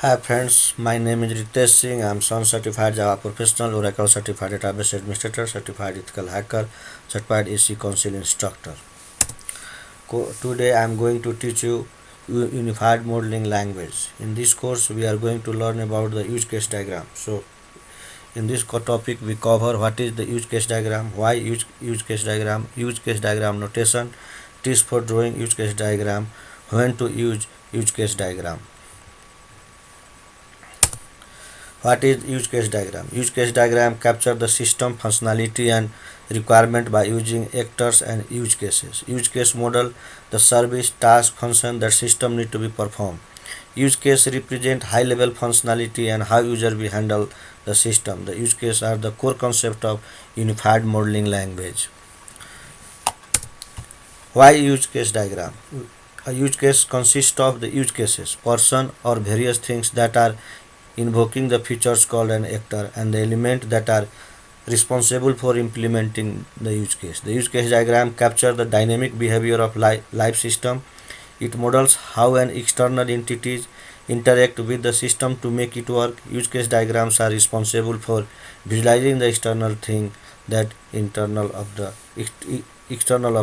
Hi friends, my name is Ritesh Singh. I am Sun Certified Java Professional, Oracle Certified Database Administrator, Certified Ethical Hacker, Certified AC Council Instructor. Today I am going to teach you Unified Modeling Language. In this course, we are going to learn about the use case diagram. So, in this topic, we cover what is the use case diagram, why use case diagram notation, tips for drawing use case diagram, when to use use case diagram. What is use case diagram? Use case diagram capture the system functionality and requirement by using actors and use cases. Use case model the service, task, function that system need to be performed. Use case represent high level functionality and how user will handle the system. The use case are the core concept of unified modeling language. Why use case diagram? A use case consists of the use cases, person or various things that are invoking the features called an actor and the element that are responsible for implementing the use case. The use case diagram captures the dynamic behavior of life system. It models how an external entities interact with the system to make it work. Use case diagrams are responsible for visualizing the external thing that external of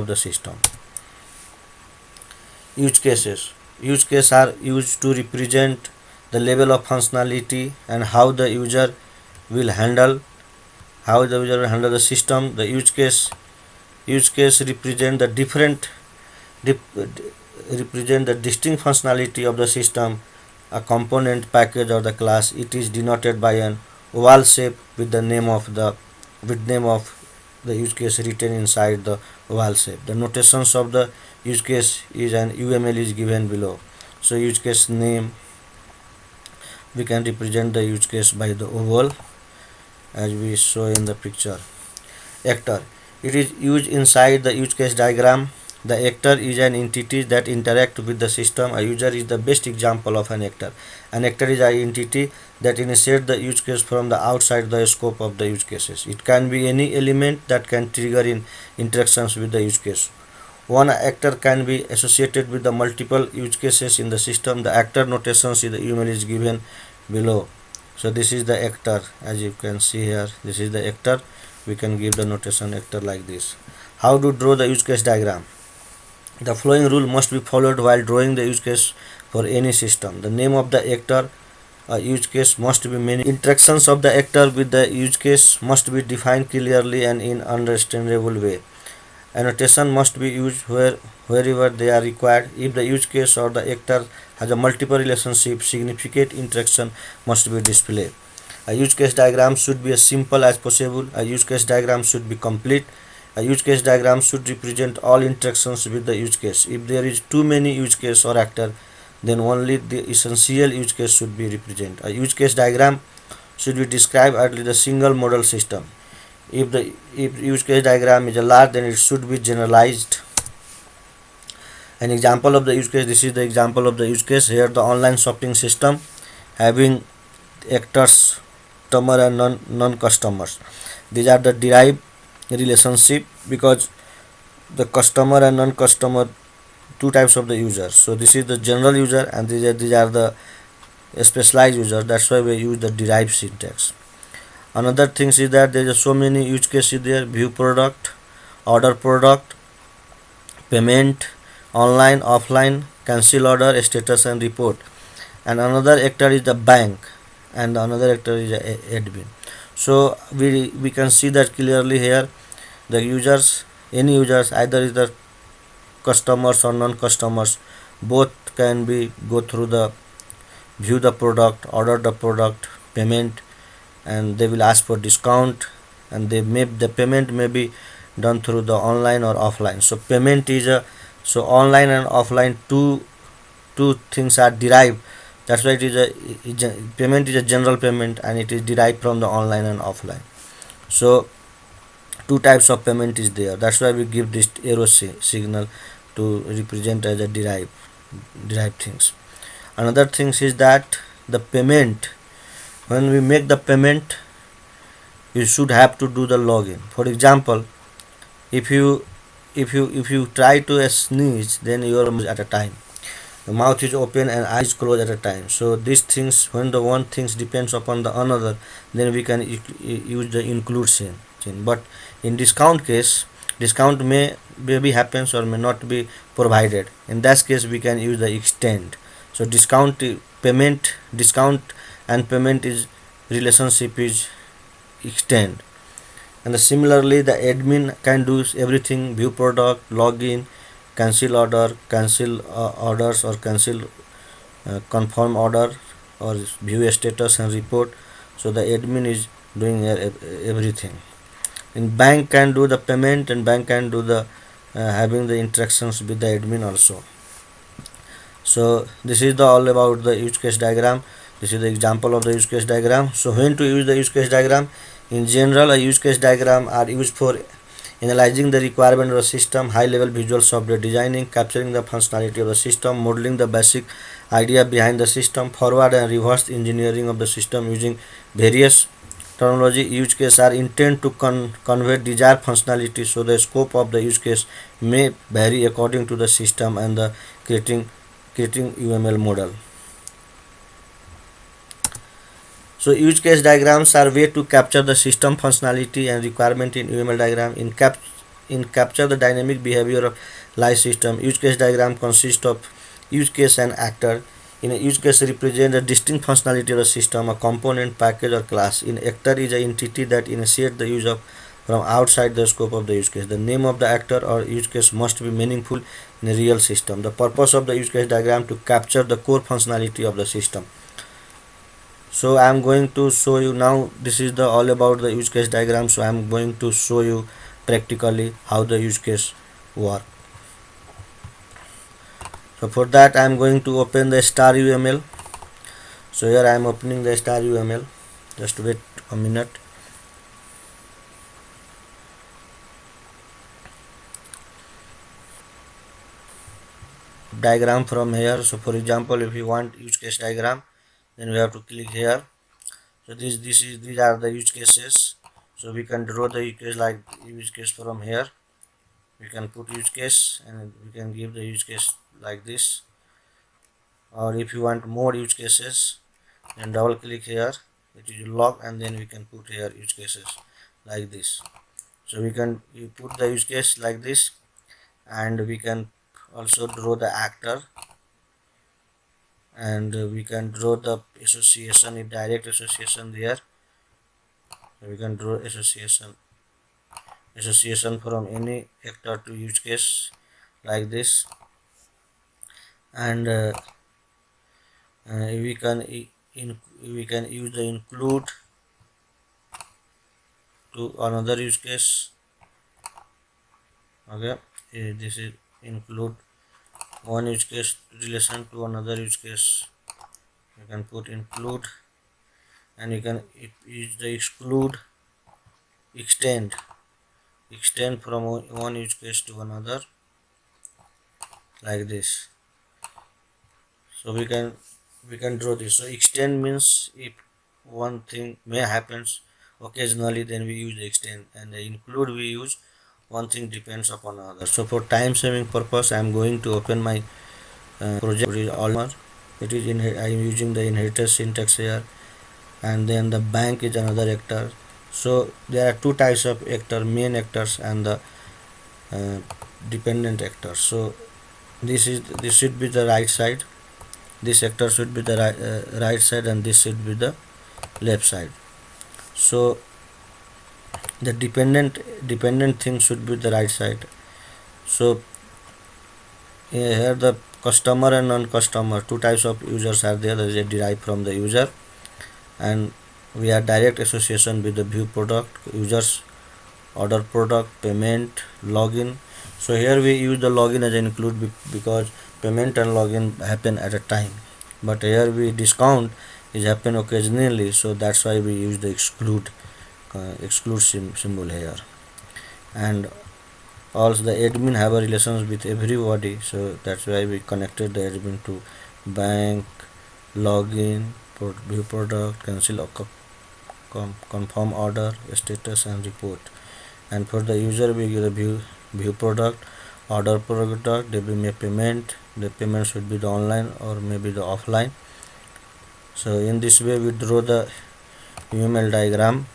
the system. Use cases. Use cases are used to represent the level of functionality and how the user will handle the system. The use case represent the represent the distinct functionality of the system, a component, package or the class. It is denoted by an oval shape with the name of the use case written inside the oval shape. The notations of the use case is an UML is given below. So use case name, we can represent the use case by the oval as we show in the picture. Actor, it is used inside the use case diagram. The actor is an entity that interact with the system. A user is the best example of an actor. An actor is an entity that initiates the use case from the outside the scope of the use cases. It can be any element that can trigger in interactions with the use case. One actor can be associated with the multiple use cases in the system. The actor notations in the email is given below. So this is the actor, as you can see here. This is the actor. We can give the notation actor like this. How to draw the use case diagram? The following rule must be followed while drawing the use case for any system. The name of the actor, use case must be many. Interactions of the actor with the use case must be defined clearly and in understandable way. Annotation must be used wherever they are required. If the use case or the actor has a multiple relationship, significant interaction must be displayed. A use case diagram should be as simple as possible. A use case diagram should be complete. A use case diagram should represent all interactions with the use case. If there is too many use case or actor, then only the essential use case should be represented. A use case diagram should be described at the single model system. If use case diagram is a large, then it should be generalized. An example of the use case, this is the example of the use case. Here the online shopping system having actors, customer and non-customers. These are the derived relationship because the customer and non-customer, two types of the users. So this is the general user and these are the specialized users. That's why we use the derived syntax. Another thing is that there is so many use cases there: view product, order product, payment, online, offline, cancel order, status and report. And another actor is the bank and another actor is the admin. So we can see that clearly here. The users, any users, either is the customers or non-customers, both can be go through the view the product, order the product, payment, and they will ask for discount, and the payment may be done through the online or offline. So payment is a so online and offline two things are derived. That's why payment is a general payment and it is derived from the online and offline. So two types of payment is there. That's why we give this arrow signal to represent as a derived things. Another thing is that the payment, when we make the payment, you should have to do the login. For example, if you try to sneeze, then you are at a time. the mouth is open and eyes closed at a time. So these things, when the one things depends upon the another, then we can use the include chain. But in discount case, discount may be happens or may not be provided. In that case, we can use the extend. So discount and payment is relationship is extend. And similarly, the admin can do everything: view product, login, cancel order, cancel orders, or cancel confirm order, or view status and report. So the admin is doing everything. In bank can do the payment, and bank can do the having the interactions with the admin also. So this is the all about the use case diagram. This is the example of the use case diagram. So when to use the use case diagram? In general, a use case diagram are used for analyzing the requirement of the system, high level visual software designing, capturing the functionality of the system, modeling the basic idea behind the system, forward and reverse engineering of the system using various terminology. Use case are intended to convey desired functionality, so the scope of the use case may vary according to the system and the creating UML model. So use case diagrams are way to capture the system functionality and requirement in UML diagram. In capture the dynamic behavior of live system, use case diagram consists of use case and actor. In a use case represent a distinct functionality of the system, a component, package, or class. In actor is an entity that initiates the use of from outside the scope of the use case. The name of the actor or use case must be meaningful in a real system. The purpose of the use case diagram to capture the core functionality of the system. So I am going to show you now. This is the all about the use case diagram. So I am going to show you practically how the use case work. So for that I am going to open the star UML. So here I am opening the star UML. Just wait a minute. Diagram from here. So for example, if you want use case diagram, then we have to click here. So these are the use cases. So we can draw the use case like use case from here. We can put use case and we can give the use case like this. Or if you want more use cases, then double click here. It is log, and then we can put here use cases like this. So we can put the use case like this, and we can also draw the actor, and we can draw the association, if direct association there. We can draw association from any actor to use case like this, and we can use the include to another use case. Okay, this is include one use case relation to another use case. You can put include, and you can use the extend from one use case to another like this. So we can draw this. So extend means if one thing may happens occasionally, then we use the extend, and the include we use one thing depends upon another. So for time saving purpose, I am going to open my project. It is I am using the inheritance syntax here, and then the bank is another actor. So there are two types of actor: main actors and the dependent actors. So this should be the right side. This actor should be the right side, and this should be the left side. So the dependent thing should be the right side. So here the customer and non-customer, two types of users are there that is derived from the user, and we have direct association with the view product, users, order product, payment, login. So here we use the login as an include because payment and login happen at a time, but here we discount is happen occasionally, so that's why we use the exclude symbol here. And also the admin have a relations with everybody, so that's why we connected the admin to bank, login, view product, cancel or confirm order, status and report. And for the user we give the view product, order product, there will be a payment. The payment should be the online or maybe the offline. So in this way we draw the UML diagram.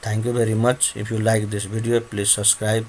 Thank you very much. If you like this video, please subscribe.